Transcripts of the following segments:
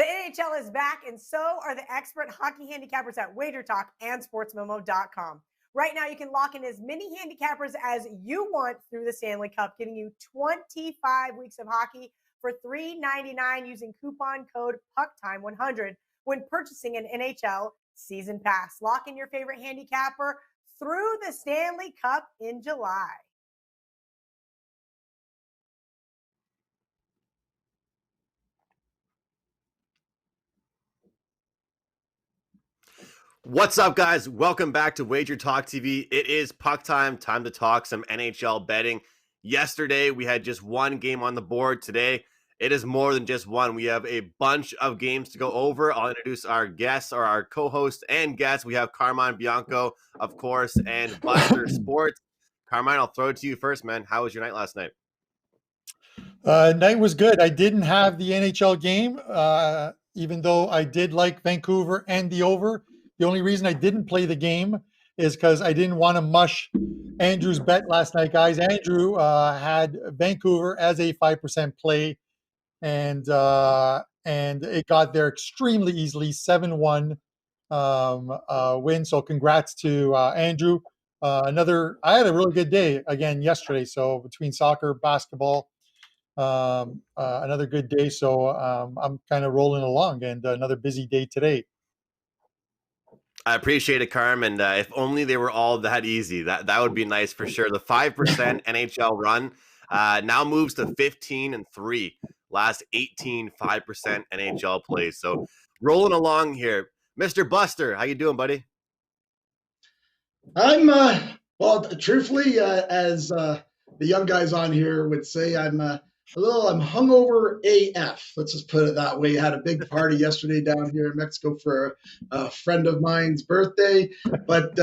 The NHL is back, and so are the expert hockey handicappers at WagerTalk and SportsMemo.com. Right now, you can lock in as many handicappers as you want through the Stanley Cup, giving you 25 weeks of hockey for $3.99 using coupon code PUCKTIME100 when purchasing an NHL season pass. Lock in your favorite handicapper through the Stanley Cup in July. What's up, guys? Welcome back to WagerTalk TV. It is puck time to talk some NHL betting. Yesterday, we had just one game on the board. Today, it is more than just one. We have a bunch of games to go over. I'll introduce our guests, or our co-host and guests. We have Carmine, Bianco, of course, and Buster Sports. Carmine, I'll throw it to you first, man. How was your night last night? Night was good. I didn't have the NHL game, even though I did like Vancouver and the over. The only reason I didn't play the game is because I didn't want to mush Andrew's bet last night, guys. Andrew had Vancouver as a 5% play, and it got there extremely easily, 7-1 win. So congrats to Andrew. I had a really good day again yesterday. So between soccer, basketball, another good day. So I'm kind of rolling along, and another busy day today. I appreciate it, Carm, and if only they were all that easy. That would be nice for sure. The 5% NHL run now moves to 15-3. Last 18 5% NHL plays. So rolling along here, Mr. Buster, how you doing, buddy? I'm well, truthfully, as the young guys on here would say, I'm hungover AF. Let's just put it that way. Had a big party yesterday down here in Mexico for a friend of mine's birthday, but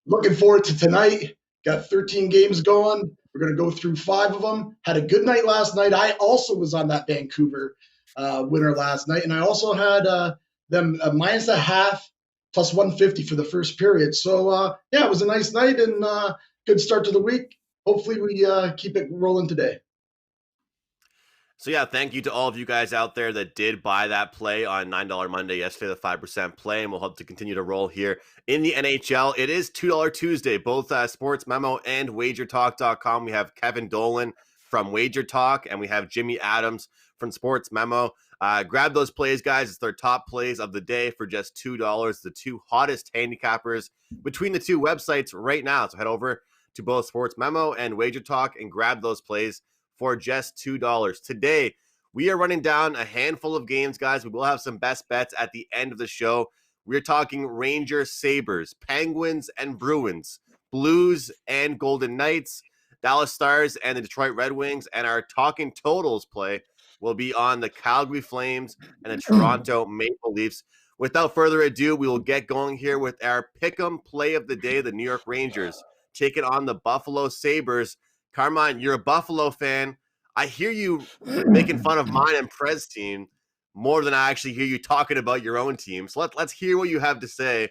looking forward to tonight. Got 13 games going. We're going to go through 5 of them. Had a good night last night. I also was on that Vancouver winner last night, and I also had them minus a half plus 150 for the first period. So, yeah, it was a nice night and good start to the week. Hopefully we keep it rolling today. So, yeah, thank you to all of you guys out there that did buy that play on $9 Monday yesterday, the 5% play, and we'll hope to continue to roll here in the NHL. It is $2 Tuesday, both Sports Memo and WagerTalk.com. We have Kevin Dolan from WagerTalk, and we have Jimmy Adams from Sports Memo. Grab those plays, guys. It's their top plays of the day for just $2. The two hottest handicappers between the two websites right now. So head over to both Sports Memo and WagerTalk and grab those plays for just $2. Today, we are running down a handful of games, guys. We will have some best bets at the end of the show. We're talking Rangers, Sabres, Penguins, and Bruins, Blues and Golden Knights, Dallas Stars, and the Detroit Red Wings. And our talking totals play will be on the Calgary Flames and the Toronto Maple Leafs. Without further ado, we will get going here with our pick'em play of the day. The New York Rangers taking on the Buffalo Sabres. Carmine, you're a Buffalo fan. I hear you making fun of mine and Prez team more than I actually hear you talking about your own team. So let's hear what you have to say.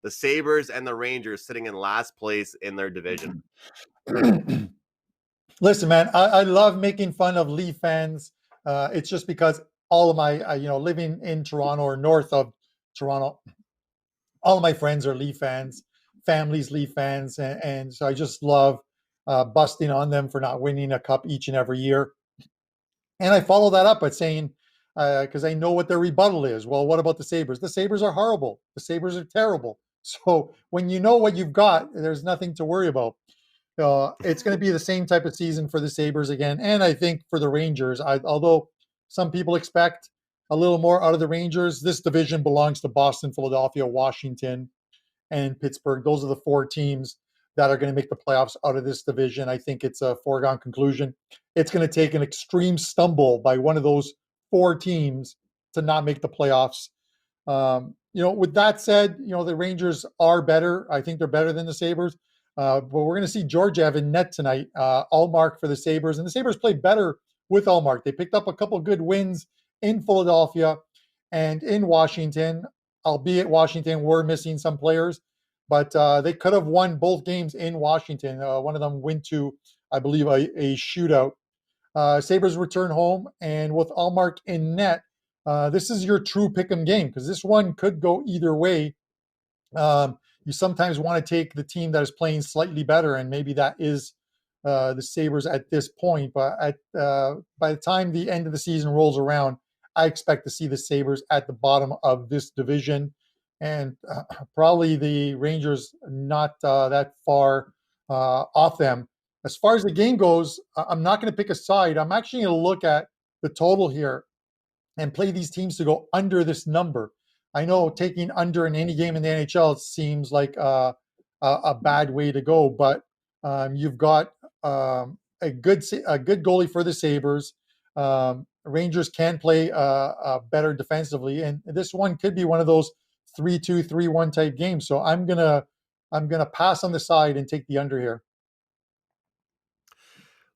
The Sabres and the Rangers sitting in last place in their division. Listen, man, I love making fun of Leaf fans. It's just because all of my, living in Toronto or north of Toronto, all of my friends are Leaf fans, families Leaf fans, and so I just love busting on them for not winning a cup each and every year. And I follow that up by saying, because I know what their rebuttal is. Well, what about the Sabres? The Sabres are horrible. The Sabres are terrible. So when you know what you've got, there's nothing to worry about. It's going to be the same type of season for the Sabres again. And I think for the Rangers, although some people expect a little more out of the Rangers, this division belongs to Boston, Philadelphia, Washington, and Pittsburgh. Those are the 4 teams that are going to make the playoffs out of this division. I think it's a foregone conclusion. It's going to take an extreme stumble by one of those 4 teams to not make the playoffs. With that said, the Rangers are better. I think they're better than the Sabres. But we're going to see Georgiev in net tonight. Allmark for the Sabres. And the Sabres played better with Allmark. They picked up a couple good wins in Philadelphia and in Washington, albeit Washington were missing some players. But they could have won both games in Washington. One of them went to, I believe, a shootout. Sabres return home, and with Allmark in net, this is your true pick'em game because this one could go either way. You sometimes want to take the team that is playing slightly better, and maybe that is the Sabres at this point. But by the time the end of the season rolls around, I expect to see the Sabres at the bottom of this division, and probably the Rangers not that far off them. As far as the game goes, I'm not going to pick a side. I'm actually going to look at the total here and play these teams to go under this number. I know taking under in any game in the NHL seems like a bad way to go, but you've got a good goalie for the Sabres. Rangers can play better defensively, and this one could be one of those 3-2, 3-1 type games. So I'm gonna pass on the side and take the under here.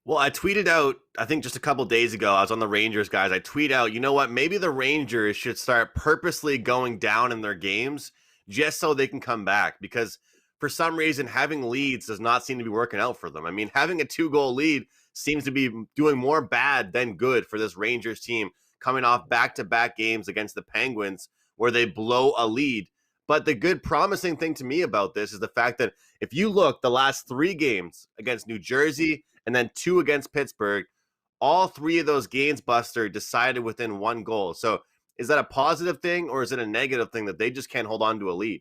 Well, I tweeted out, I think just a couple days ago, I was on the Rangers, guys. I tweet out, you know what? Maybe the Rangers should start purposely going down in their games just so they can come back, because for some reason, having leads does not seem to be working out for them. I mean, having a 2-goal lead seems to be doing more bad than good for this Rangers team, coming off back-to-back games against the Penguins where they blow a lead. But the good promising thing to me about this is the fact that if you look the last 3 games against New Jersey and then 2 against Pittsburgh, all 3 of those games, Buster, decided within 1 goal. So is that a positive thing or is it a negative thing that they just can't hold on to a lead?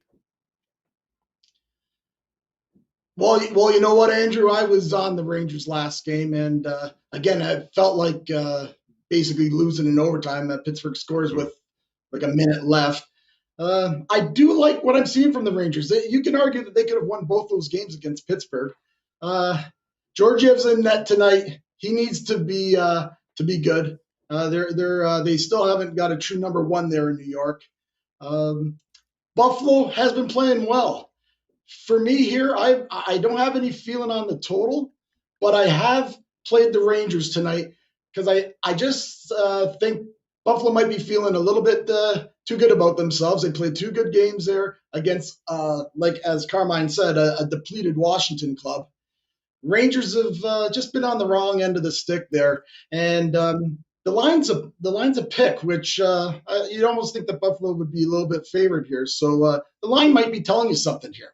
Well, you know what, Andrew? I was on the Rangers last game, and again, I felt like basically losing in overtime. Pittsburgh scores with like a minute left. I do like what I'm seeing from the Rangers. You can argue that they could have won both those games against Pittsburgh. Georgiev's in net tonight. He needs to be good. They still haven't got a true number 1 there in New York. Buffalo has been playing well. For me here, I don't have any feeling on the total, but I have played the Rangers tonight because I just think Buffalo might be feeling a little bit too good about themselves. They played 2 good games there against, like as Carmine said, a depleted Washington club. Rangers have just been on the wrong end of the stick there, and the line's a pick, which you'd almost think that Buffalo would be a little bit favored here. So the line might be telling you something here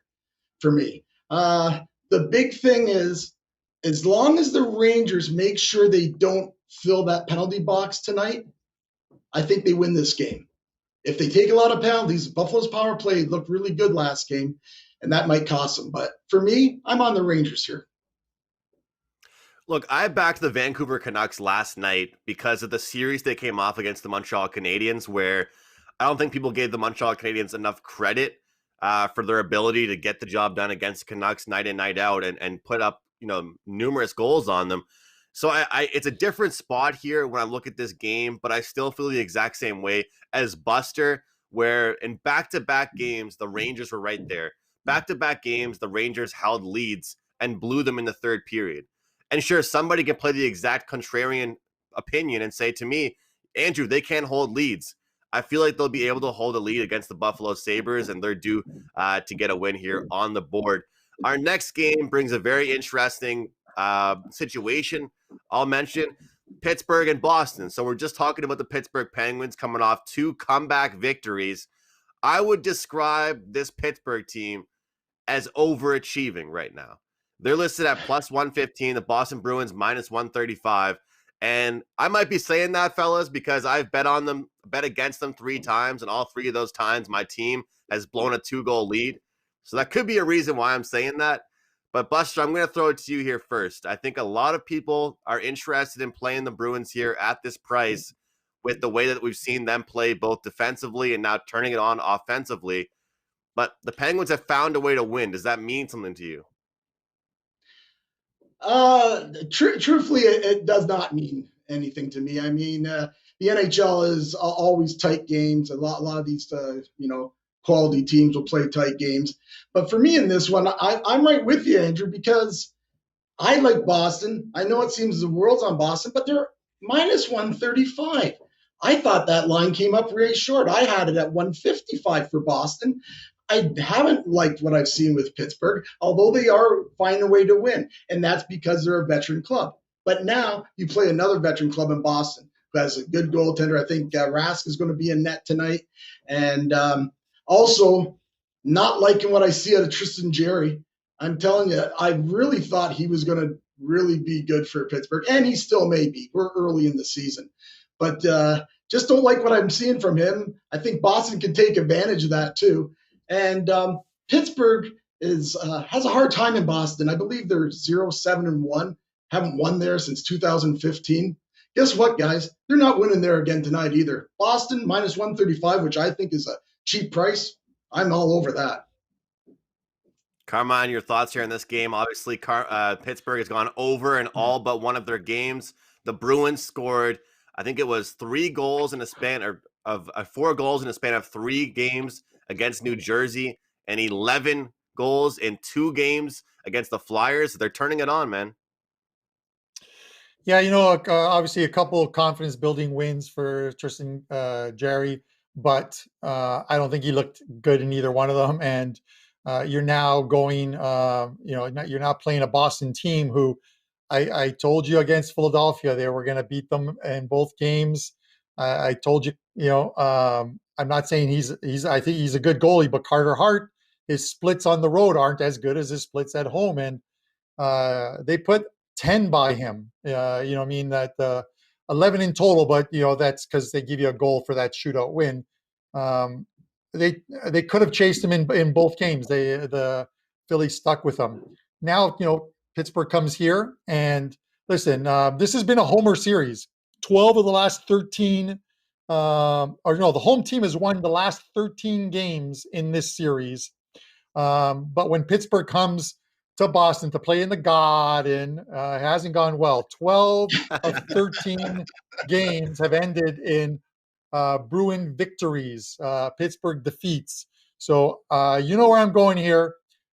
for me. The big thing is, as long as the Rangers make sure they don't fill that penalty box tonight, I think they win this game. If they take a lot of penalties, Buffalo's power play looked really good last game, and that might cost them. But for me, I'm on the Rangers here. Look, I backed the Vancouver Canucks last night because of the series they came off against the Montreal Canadiens, where I don't think people gave the Montreal Canadiens enough credit for their ability to get the job done against the Canucks night in, night out and put up, numerous goals on them. So it's a different spot here when I look at this game, but I still feel the exact same way as Buster, where in back-to-back games, the Rangers were right there. Back-to-back games, the Rangers held leads and blew them in the third period. And sure, somebody can play the exact contrarian opinion and say to me, Andrew, they can't hold leads. I feel like they'll be able to hold a lead against the Buffalo Sabres, and they're due to get a win here on the board. Our next game brings a very interesting situation. I'll mention Pittsburgh and Boston. So we're just talking about the Pittsburgh Penguins coming off 2 comeback victories. I would describe this Pittsburgh team as overachieving right now. They're listed at plus 115, the Boston Bruins minus 135. And I might be saying that, fellas, because I've bet against them 3 times, and all 3 of those times my team has blown a 2-goal lead. So that could be a reason why I'm saying that. But Buster, I'm going to throw it to you here first. I think a lot of people are interested in playing the Bruins here at this price with the way that we've seen them play both defensively and now turning it on offensively. But the Penguins have found a way to win. Does that mean something to you? Truthfully, it does not mean anything to me. I mean, the NHL is always tight games. A lot of these, quality teams will play tight games. But for me in this one, I'm right with you, Andrew, because I like Boston. I know it seems the world's on Boston, but they're minus 135. I thought that line came up really short. I had it at 155 for Boston. I haven't liked what I've seen with Pittsburgh, although they are finding a way to win, and that's because they're a veteran club. But now you play another veteran club in Boston, who has a good goaltender. I think Rask is going to be in net tonight. And also, not liking what I see out of Tristan Jarry. I'm telling you, I really thought he was going to really be good for Pittsburgh, and he still may be. We're early in the season. But just don't like what I'm seeing from him. I think Boston can take advantage of that too. And Pittsburgh has a hard time in Boston. I believe they're 0-7-1, haven't won there since 2015. Guess what, guys? They're not winning there again tonight either. Boston minus 135, which I think is a cheap price. I'm all over that. Carmine, your thoughts here in this game? Obviously, Pittsburgh has gone over in all but one of their games. The Bruins scored, I think it was 3 goals in a span of 4 goals in a span of 3 games against New Jersey, and 11 goals in 2 games against the Flyers. They're turning it on, man. Yeah, obviously a couple of confidence-building wins for Tristan Jarry, but I don't think he looked good in either one of them. And you're now going, you're now playing a Boston team who I told you against Philadelphia they were going to beat them in both games. I told you, I'm not saying I think he's a good goalie, but Carter Hart, his splits on the road aren't as good as his splits at home, and they put 10 by him. That 11 in total, but that's because they give you a goal for that shootout win. They could have chased him in both games. The Phillies stuck with them. Now Pittsburgh comes here, and listen, this has been a homer series. 12 of the last 13, the home team has won the last 13 games in this series. But when Pittsburgh comes to Boston to play in the Garden, it hasn't gone well. 12 of 13 games have ended in Bruin victories, Pittsburgh defeats. So you know where I'm going here.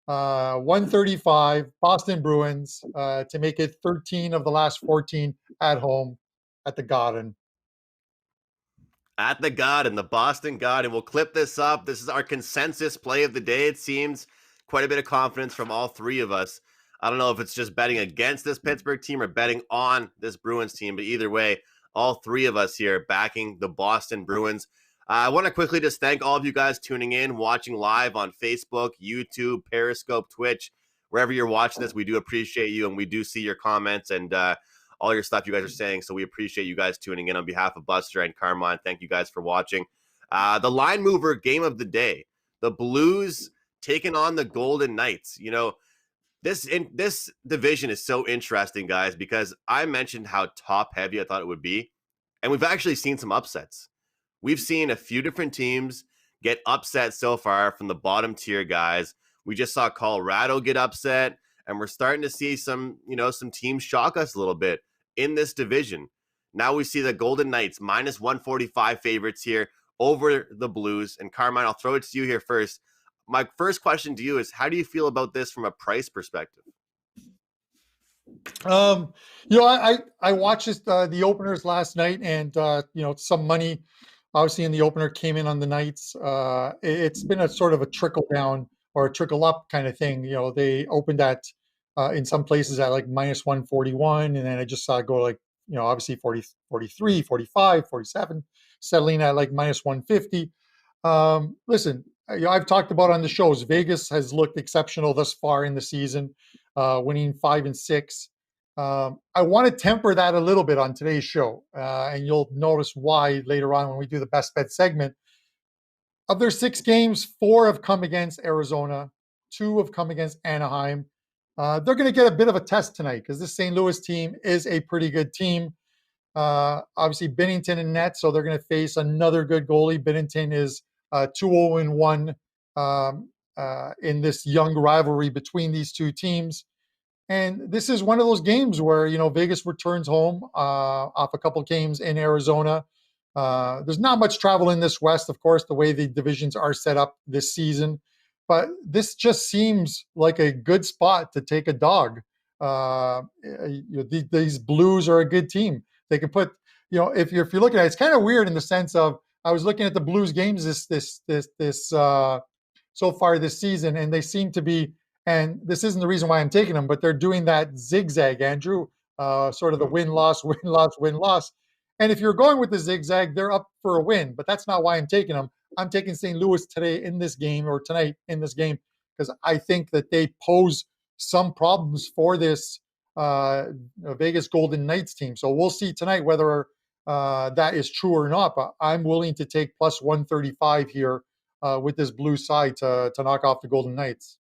135 Boston Bruins to make it 13 of the last 14 at home at the Garden. At the Garden, the Boston Garden. We'll clip this up. This is our consensus play of the day, it seems. Quite a bit of confidence from all 3 of us. I don't know if it's just betting against this Pittsburgh team or betting on this Bruins team, but either way, all 3 of us here backing the Boston Bruins. I want to quickly just thank all of you guys tuning in, watching live on Facebook, YouTube, Periscope, Twitch, wherever you're watching this. We do appreciate you, and we do see your comments and all your stuff you guys are saying. So we appreciate you guys tuning in. On behalf of Buster and Carmine, thank you guys for watching. The line mover game of the day, the Blues taking on the Golden Knights. This division is so interesting, guys, because I mentioned how top heavy I thought it would be, and we've actually seen some upsets. We've seen a few different teams get upset so far from the bottom tier guys. We just saw Colorado get upset, and we're starting to see some teams shock us a little bit in this division. Now we see the Golden Knights minus 145 favorites here over the Blues. And Carmine, I'll throw it to you here first. My first question to you is, how do you feel about this from a price perspective? I watched the openers last night, and some money obviously in the opener came in on the Knights. It's been a sort of a trickle down or a trickle up kind of thing. They opened at in some places at like minus 141, and then I just saw it go like obviously 40, 43, 45, 47, settling at like minus 150. Listen, I've talked about on the shows, Vegas has looked exceptional thus far in the season, winning 5 and 6. I want to temper that a little bit on today's show, and you'll notice why later on when we do the best bet segment. Of their 6 games, 4 have come against Arizona, 2 have come against Anaheim. They're going to get a bit of a test tonight because this St. Louis team is a pretty good team. Obviously, Binnington in net, so they're going to face another good goalie. Binnington is 2-0-1 in this young rivalry between these two teams. And this is one of those games where, Vegas returns home off a couple games in Arizona. There's not much travel in this West, of course, the way the divisions are set up this season. But this just seems like a good spot to take a dog. These Blues are a good team. They can put, if you're looking at it, it's kind of weird in the sense of, I was looking at the Blues games this so far this season, and they seem to be, and this isn't the reason why I'm taking them, but they're doing that zigzag, Andrew, sort of the win-loss, win-loss, win-loss. And if you're going with the zigzag, they're up for a win, but that's not why I'm taking them. I'm taking St. Louis today in this game, or tonight in this game, because I think that they pose some problems for this Vegas Golden Knights team. So we'll see tonight whether that is true or not, but I'm willing to take plus 135 here with this blue side to knock off the Golden Knights.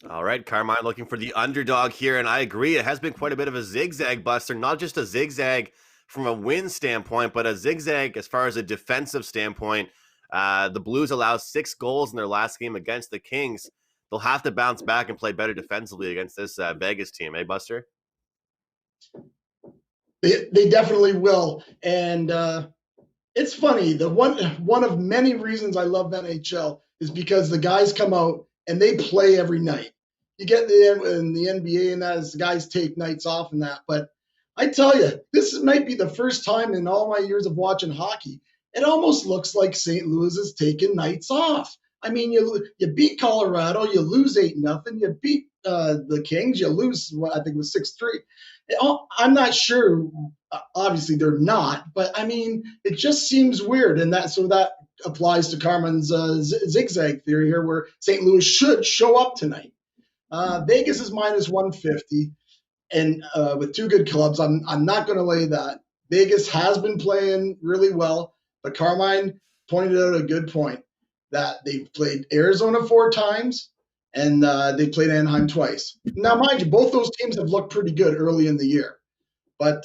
All right, Carmine looking for the underdog here, and I agree. It has been quite a bit of a zigzag, Buster, not just a zigzag from a win standpoint, but a zigzag as far as a defensive standpoint. The Blues allowed 6 goals in their last game against the Kings. They'll have to bounce back and play better defensively against this Vegas team, eh, Buster? They definitely will. And it's funny. The one of many reasons I love NHL is because the guys come out and they play every night. You get in the NBA and that is the guys take nights off and that. But I tell you, this might be the first time in all my years of watching hockey, it almost looks like St. Louis is taking nights off. I mean, you beat Colorado, you lose 8-0. You beat the Kings, you lose, I think it was 6-3. I'm not sure. Obviously, they're not, but I mean, it just seems weird, and that applies to Carmen's zigzag theory here, where St. Louis should show up tonight. Vegas is minus 150, and with 2 good clubs, I'm not going to lay that. Vegas has been playing really well, but Carmine pointed out a good point that they've played Arizona 4 times and they played Anaheim twice. Now, mind you, both those teams have looked pretty good early in the year. But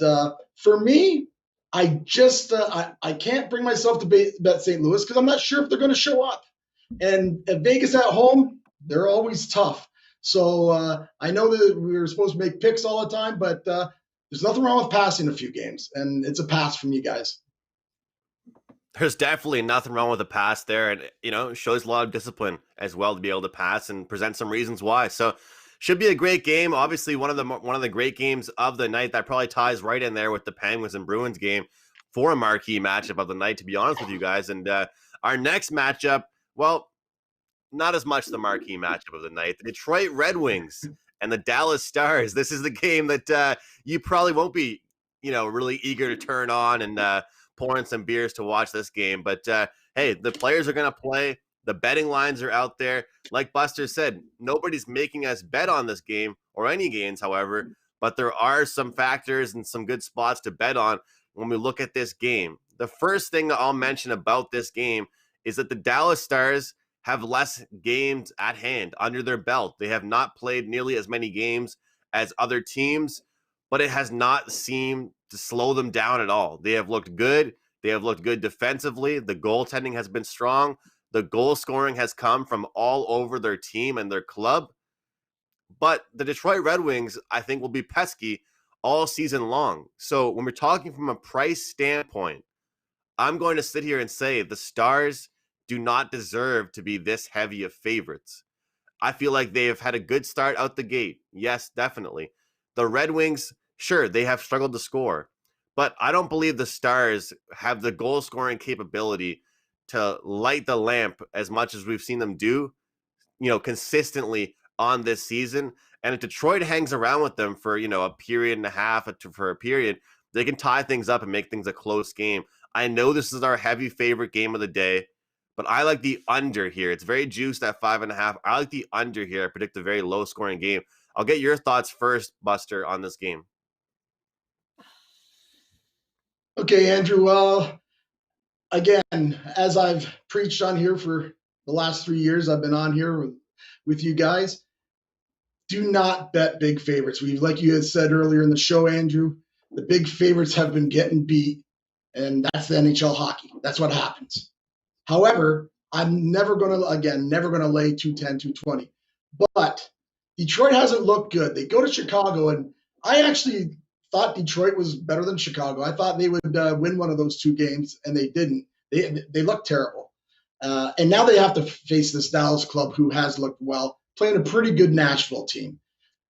for me, I just I can't bring myself to bet St. Louis because I'm not sure if they're going to show up. And at Vegas at home, they're always tough. So I know that we were supposed to make picks all the time, but there's nothing wrong with passing a few games. And it's a pass from you guys. There's definitely nothing wrong with a pass there. And, it shows a lot of discipline as well to be able to pass and present some reasons why. So should be a great game. Obviously, one of the great games of the night that probably ties right in there with the Penguins and Bruins game for a marquee matchup of the night, to be honest with you guys. And our next matchup, well, not as much the marquee matchup of the night. The Detroit Red Wings and the Dallas Stars. This is the game that you probably won't be, really eager to turn on and pouring some beers to watch this game. But hey, the players are going to play. The betting lines are out there. Like Buster said, nobody's making us bet on this game or any games, however, but there are some factors and some good spots to bet on when we look at this game. The first thing that I'll mention about this game is that the Dallas Stars have less games at hand under their belt. They have not played nearly as many games as other teams, but it has not seemed to slow them down at all. They have looked good. They have looked good defensively. The goaltending has been strong. The goal scoring has come from all over their team and their club. But the Detroit Red Wings, I think, will be pesky all season long. So when we're talking from a price standpoint, I'm going to sit here and say the Stars do not deserve to be this heavy of favorites. I feel like they have had a good start out the gate. Yes, definitely. The Red Wings, sure, they have struggled to score, but I don't believe the Stars have the goal scoring capability to light the lamp as much as we've seen them do, consistently on this season. And if Detroit hangs around with them for, a period and a half, for a period, they can tie things up and make things a close game. I know this is our heavy favorite game of the day, but I like the under here. It's very juiced at 5.5. I like the under here. I predict a very low scoring game. I'll get your thoughts first, Buster, on this game. Okay, Andrew. Well, again, as I've preached on here for the last 3 years, I've been on here with you guys. Do not bet big favorites. Like you had said earlier in the show, Andrew, the big favorites have been getting beat, and that's the NHL hockey. That's what happens. However, I'm never going to lay 210, 220. But Detroit hasn't looked good. They go to Chicago, and I actually thought Detroit was better than Chicago. I thought they would win one of those 2 games, and they didn't. They looked terrible. And now they have to face this Dallas club who has looked well, playing a pretty good Nashville team.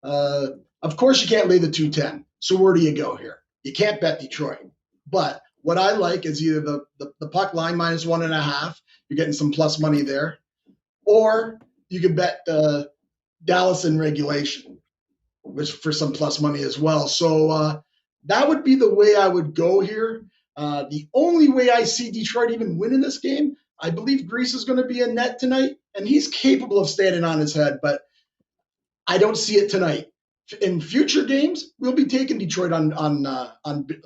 Of course, you can't lay the 210. So where do you go here? You can't bet Detroit. But what I like is either the puck line minus 1.5. You're getting some plus money there. Or you can bet Dallas in regulation, which for some plus money as well. So that would be the way I would go here. The only way I see Detroit even winning this game, I believe Grease is going to be in net tonight, and he's capable of standing on his head, but I don't see it tonight. In future games, we'll be taking Detroit on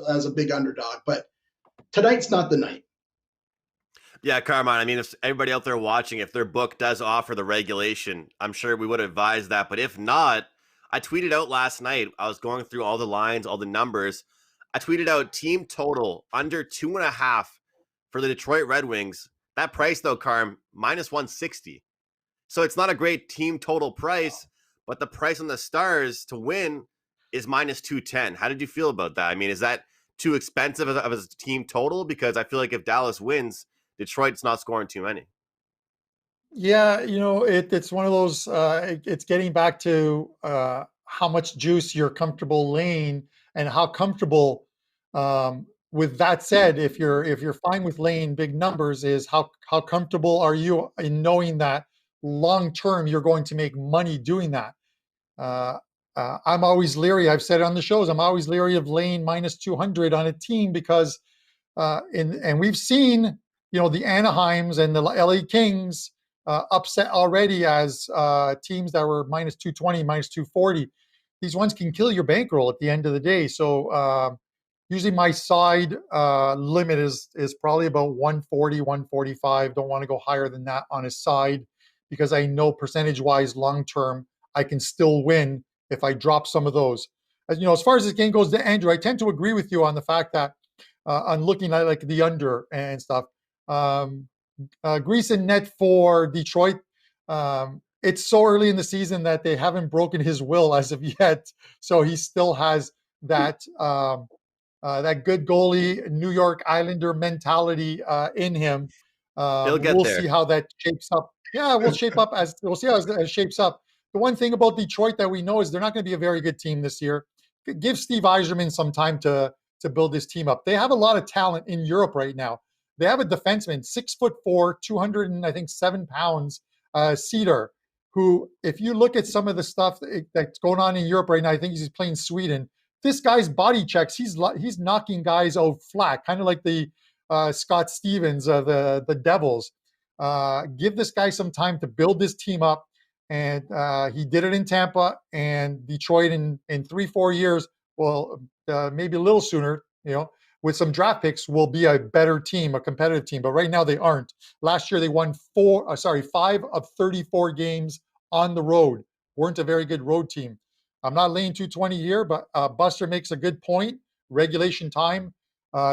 as a big underdog, but tonight's not the night. Yeah, Carmine, I mean, if everybody out there watching, if their book does offer the regulation, I'm sure we would advise that. But if not, I tweeted out last night, I was going through all the lines, all the numbers. I tweeted out team total under 2.5 for the Detroit Red Wings. That price, though, Carm, minus 160. So it's not a great team total price, but the price on the Stars to win is minus 210. How did you feel about that? I mean, is that too expensive of a team total? Because I feel like if Dallas wins, Detroit's not scoring too many. Yeah, it's one of those. It's getting back to how much juice you're comfortable laying, and how comfortable. With that said, if you're fine with laying big numbers, is how comfortable are you in knowing that long term you're going to make money doing that? I'm always leery. I've said it on the shows. I'm always leery of laying minus 200 on a team because, and we've seen, the Anaheims and the LA Kings upset already as teams that were minus 220, minus 240. These ones can kill your bankroll at the end of the day. So usually my side limit is probably about 140, 145. Don't want to go higher than that on a side because I know percentage-wise long-term I can still win if I drop some of those. As far as this game goes, Andrew, I tend to agree with you on the fact that on looking at like the under and stuff. Grease in net for Detroit. It's so early in the season that they haven't broken his will as of yet, so he still has that that good goalie New York Islander mentality in him. He'll get We'll there. see how that shapes up. Yeah, we'll see how it shapes up. The one thing about Detroit that we know is they're not going to be a very good team this year. Give Steve Yzerman some time to build this team up. They have a lot of talent in Europe right now. They have a defenseman, 6'4", 207 pounds, Cedar, who, if you look at some of the stuff that's going on in Europe right now, I think he's playing Sweden. This guy's body checks, he's knocking guys out flat, kind of like the Scott Stevens of the Devils. Give this guy some time to build this team up. And he did it in Tampa and Detroit in 3-4 years. Well, maybe a little sooner, with some draft picks, will be a better team, a competitive team. But right now they aren't. Last year they won 5 of 34 games on the road. Weren't a very good road team. I'm not laying 220 here, but Buster makes a good point. Regulation time,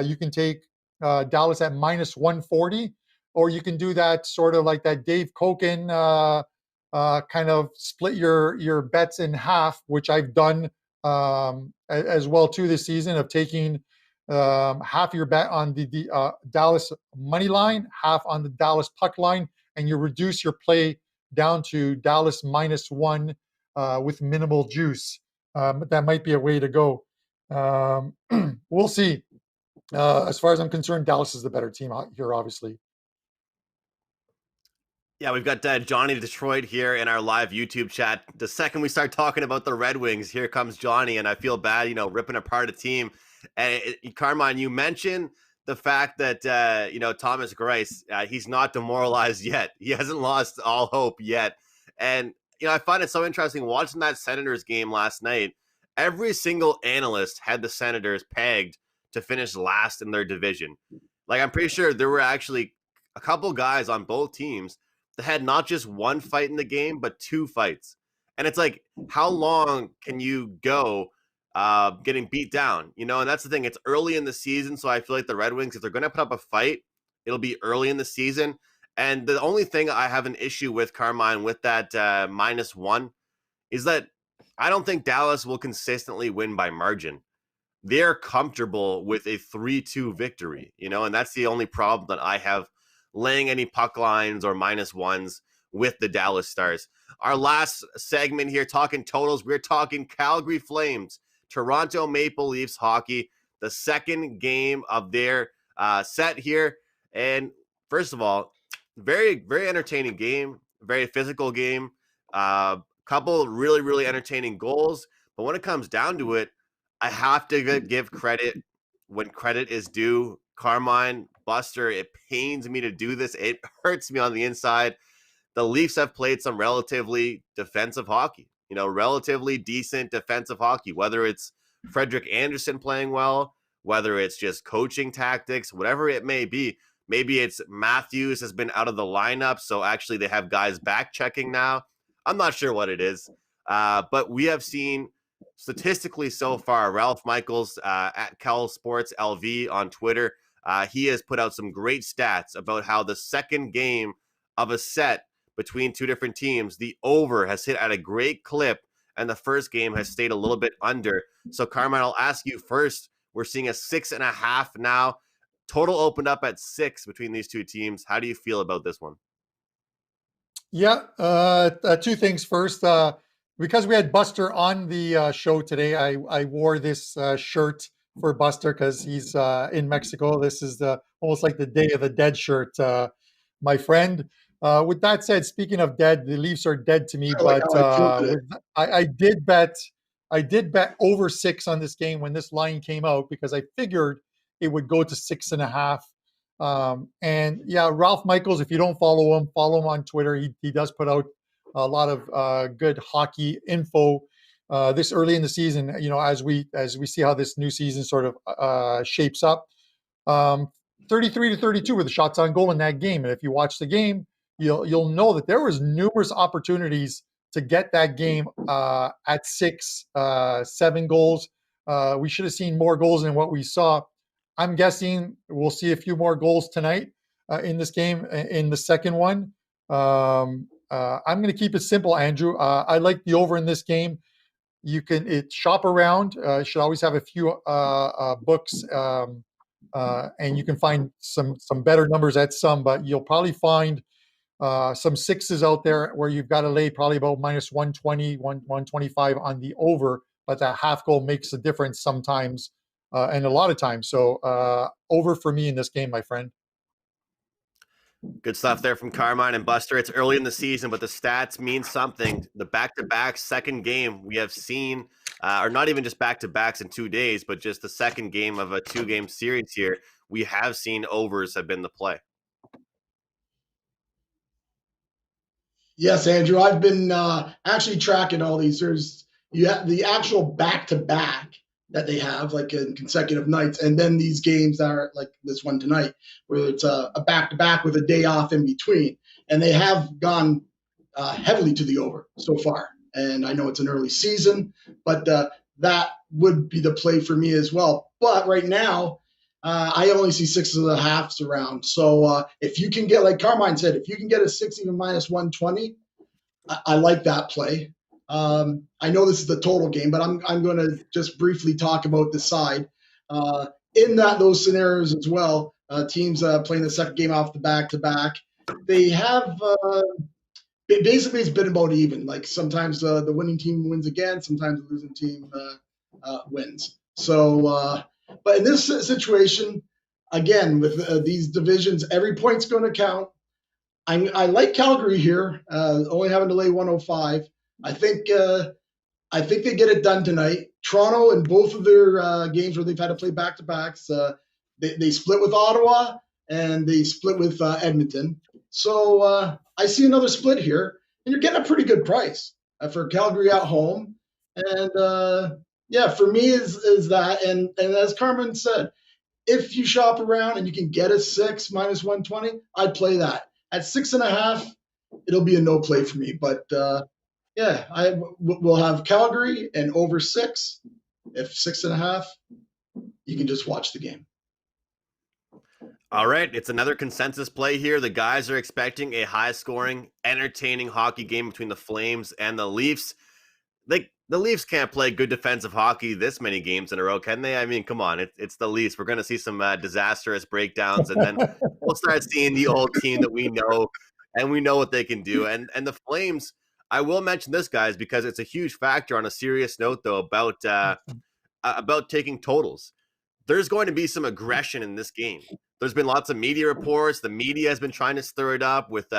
you can take Dallas at minus 140, or you can do that sort of like that Dave Koken kind of split your bets in half, which I've done as well too this season, of taking half your bet on the Dallas money line, half on the Dallas puck line, and you reduce your play down to Dallas minus 1 with minimal juice. But that might be a way to go. We'll see. As far as I'm concerned, Dallas is the better team out here, obviously. Yeah, we've got Johnny Detroit here in our live YouTube chat. The second we start talking about the Red Wings, here comes Johnny, and I feel bad, ripping apart a team. And Carmine, you mentioned the fact that, Thomas Greiss, he's not demoralized yet. He hasn't lost all hope yet. And, I find it so interesting watching that Senators game last night. Every single analyst had the Senators pegged to finish last in their division. Like, I'm pretty sure there were actually a couple guys on both teams that had not just one fight in the game, but 2 fights. And it's like, how long can you go getting beat down? And that's the thing. It's early in the season, so I feel like the Red Wings, if they're going to put up a fight, it'll be early in the season. And the only thing I have an issue with, Carmine, with that minus 1 is that I don't think Dallas will consistently win by margin. They're comfortable with a 3-2 victory, and that's the only problem that I have laying any puck lines or minus 1s with the Dallas Stars. Our last segment here, talking totals, we're talking Calgary Flames, Toronto Maple Leafs hockey, the second game of their set here. And first of all, very, very entertaining game, very physical game, couple really, really entertaining goals. But when it comes down to it, I have to give credit when credit is due. Carmine, Buster, it pains me to do this. It hurts me on the inside. The Leafs have played some relatively defensive hockey, relatively decent defensive hockey, whether it's Frederik Andersen playing well, whether it's just coaching tactics, whatever it may be. Maybe it's Matthews has been out of the lineup, so actually they have guys back checking now. I'm not sure what it is, but we have seen statistically so far, Ralph Michaels at Cal Sports LV on Twitter, he has put out some great stats about how the second game of a set between two different teams, the over has hit at a great clip, and the first game has stayed a little bit under. So, Carmine, I'll ask you first. We're seeing a 6.5 now. Total opened up at 6 between these two teams. How do you feel about this one? Yeah, two things. First, because we had Buster on the show today, I wore this shirt for Buster because he's in Mexico. This is almost like the Day of the Dead shirt, my friend. With that said, speaking of dead, the Leafs are dead to me. But I did bet over 6 on this game when this line came out because I figured it would go to 6.5. And yeah, Ralph Michaels, if you don't follow him on Twitter. He does put out a lot of good hockey info this early in the season. As we see how this new season sort of shapes up. 33-32 were the shots on goal in that game, and if you watch the game, you'll know that there was numerous opportunities to get that game at 6, 7 goals. We should have seen more goals than what we saw. I'm guessing we'll see a few more goals tonight in this game, in the second one. I'm going to keep it simple, Andrew. I like the over in this game. You can shop around. You should always have a few books, and you can find some better numbers at some, but you'll probably find some 6s out there where you've got to lay probably about minus 120, 125 on the over, but that half goal makes a difference sometimes. And a lot of times. So over for me in this game, my friend. Good stuff there from Carmine and Buster. It's early in the season, but the stats mean something. The back-to-back second game we have seen, or not even just back-to-backs in 2 days, but just the second game of a 2-game series here, we have seen overs have been the play. Yes, Andrew, I've been actually tracking all these. You have the actual back-to-back that they have, like in consecutive nights, and then these games that are like this one tonight, where it's a back-to-back with a day off in between, and they have gone heavily to the over so far. And I know it's an early season, but that would be the play for me as well. But right now, I only see 6.5s around. So if you can get, like Carmine said, if you can get a 6, even minus 120, I like that play. I know this is the total game, but I'm going to just briefly talk about the side. In those scenarios as well, teams playing the second game off the back-to-back, they have basically it's been about even. Like sometimes the winning team wins again, sometimes the losing team wins. So, but in this situation, again, with these divisions, every point's going to count. I like Calgary here, only having to lay 105. I think they get it done tonight. Toronto, in both of their games where they've had to play back-to-backs, they split with Ottawa and they split with Edmonton. So I see another split here, and you're getting a pretty good price for Calgary at home. And yeah, for me is that. And as Carmen said, if you shop around and you can get a 6 minus 120, I'd play that. At 6.5, it'll be a no play for me. But yeah, we'll have Calgary and over 6. If 6.5, you can just watch the game. All right, it's another consensus play here. The guys are expecting a high-scoring, entertaining hockey game between the Flames and the Leafs. The Leafs can't play good defensive hockey this many games in a row, can they? I mean, come on, it's the Leafs. We're going to see some disastrous breakdowns, and then we'll start seeing the old team that we know, and we know what they can do. And the Flames, I will mention this, guys, because it's a huge factor on a serious note, though, about taking totals. There's going to be some aggression in this game. There's been lots of media reports. The media has been trying to stir it up with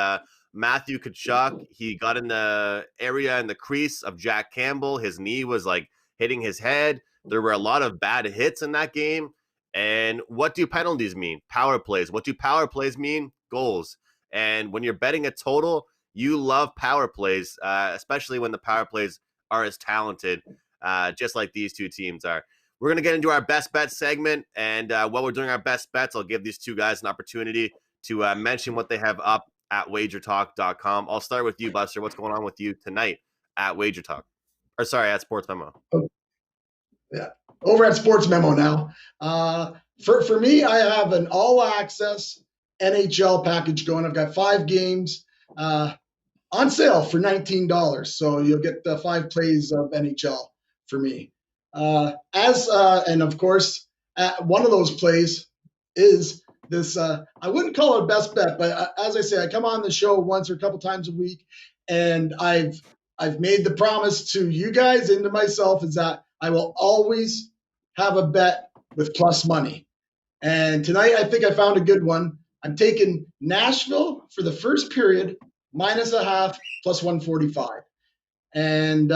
Matthew Tkachuk. He got in the area in the crease of Jack Campbell. His knee was like hitting his head. There were a lot of bad hits in that game. And what do penalties mean? Power plays. What do power plays mean? Goals. And when you're betting a total, you love power plays, especially when the power plays are as talented, just like these two teams are. We're going to get into our best bet segment. And while we're doing our best bets, I'll give these two guys an opportunity to mention what they have up at WagerTalk.com. I'll start with you, Buster. What's going on with you tonight at WagerTalk? Or sorry, at Sports Memo. Yeah, over at Sports Memo now. For me, I have an all-access NHL package going. I've got 5 games on sale for $19, so you'll get the 5 plays of NHL for me. And of course, one of those plays is this. I wouldn't call it a best bet, but as I say, I come on the show once or a couple times a week, and I've made the promise to you guys and to myself is that I will always have a bet with plus money. And tonight, I think I found a good one. I'm taking Nashville for the first period, -0.5, plus 145. And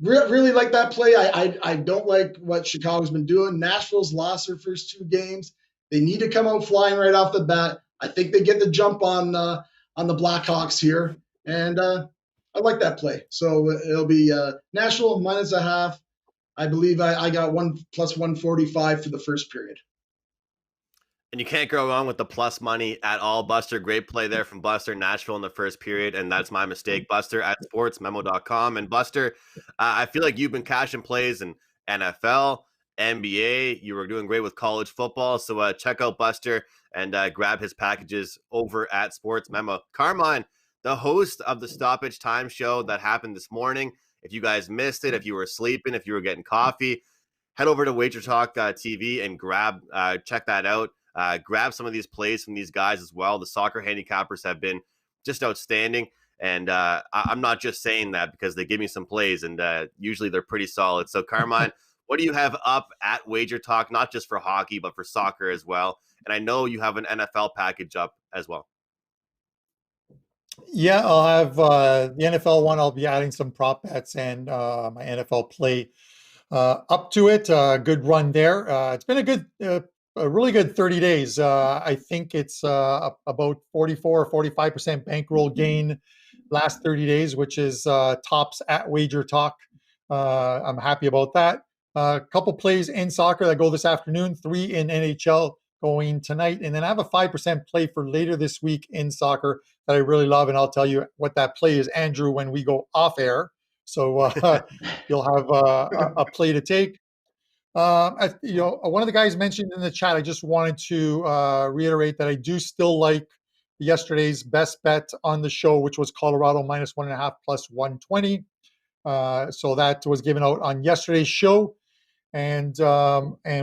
really like that play. I don't like what Chicago's been doing. Nashville's lost their first 2 games. They need to come out flying right off the bat. I think they get the jump on the Blackhawks here. And I like that play. So it'll be Nashville -0.5. I believe I got 1 plus 145 for the first period. And you can't go wrong with the plus money at all, Buster. Great play there from Buster. Nashville in the first period, and that's my mistake, Buster, at sportsmemo.com. And Buster, I feel like you've been cashing plays in NFL, NBA. You were doing great with college football. So check out Buster and grab his packages over at Sports Memo. Carmine, the host of the Stoppage Time show that happened this morning. If you guys missed it, if you were sleeping, if you were getting coffee, head over to WagerTalk TV and check that out. Grab some of these plays from these guys as well. The soccer handicappers have been just outstanding. And I'm not just saying that because they give me some plays, and usually they're pretty solid. So, Carmine, what do you have up at WagerTalk, not just for hockey, but for soccer as well? And I know you have an NFL package up as well. Yeah, I'll have the NFL one. I'll be adding some prop bets and my NFL play up to it. Good run there. It's been a really good 30 days. I think it's about 44 or 45% bankroll gain last 30 days, which is tops at WagerTalk. I'm happy about that. A couple plays in soccer that go this afternoon, 3 in NHL going tonight. And then I have a 5% play for later this week in soccer that I really love. And I'll tell you what that play is, Andrew, when we go off air. So you'll have a play to take. One of the guys mentioned in the chat, I just wanted to reiterate that I do still like yesterday's best bet on the show, which was Colorado -1.5 plus 120. So that was given out on yesterday's show. And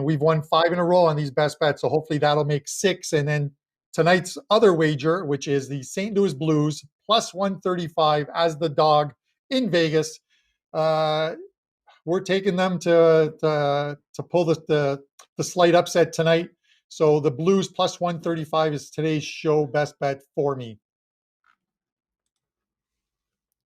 we've won 5 in a row on these best bets. So hopefully that'll make 6. And then tonight's other wager, which is the St. Louis Blues plus 135 as the dog in Vegas. We're taking them to pull the slight upset tonight. So the Blues plus 135 is today's show best bet for me.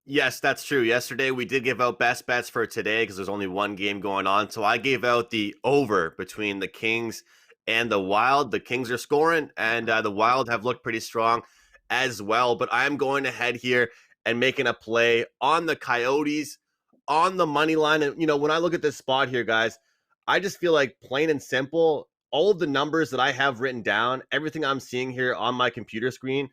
Yes, that's true. Yesterday, we did give out best bets for today because there's only one game going on. So I gave out the over between the Kings and the Wild. The Kings are scoring, and the Wild have looked pretty strong as well. But I'm going ahead here and making a play on the Coyotes on the money line. And, when I look at this spot here, guys, I just feel like plain and simple, all of the numbers that I have written down, everything I'm seeing here on my computer screen,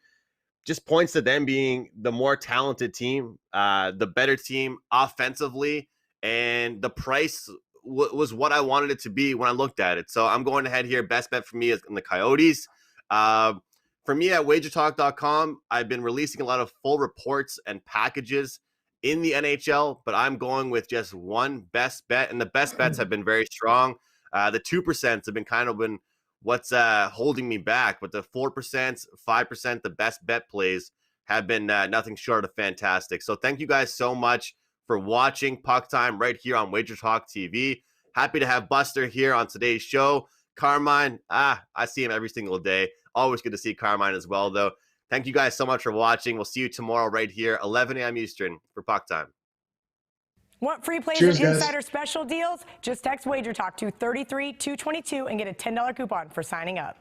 just points to them being the more talented team, the better team offensively, and the price was what I wanted it to be when I looked at it. So I'm going ahead here. Best bet for me is in the Coyotes. For me at WagerTalk.com, I've been releasing a lot of full reports and packages in the NHL, but I'm going with just one best bet, and the best bets have been very strong. The 2% have been what's holding me back, but the 4%, 5%, the best bet plays have been nothing short of fantastic. So thank you guys so much for watching Puck Time right here on WagerTalk TV. Happy to have Buster here on today's show. Carmine, I see him every single day. Always good to see Carmine as well, though. Thank you guys so much for watching. We'll see you tomorrow right here, 11 a.m. Eastern for Puck Time. Want free plays Cheers, and guys. insider special deals? Just text WagerTalk to 33222 and get a $10 coupon for signing up.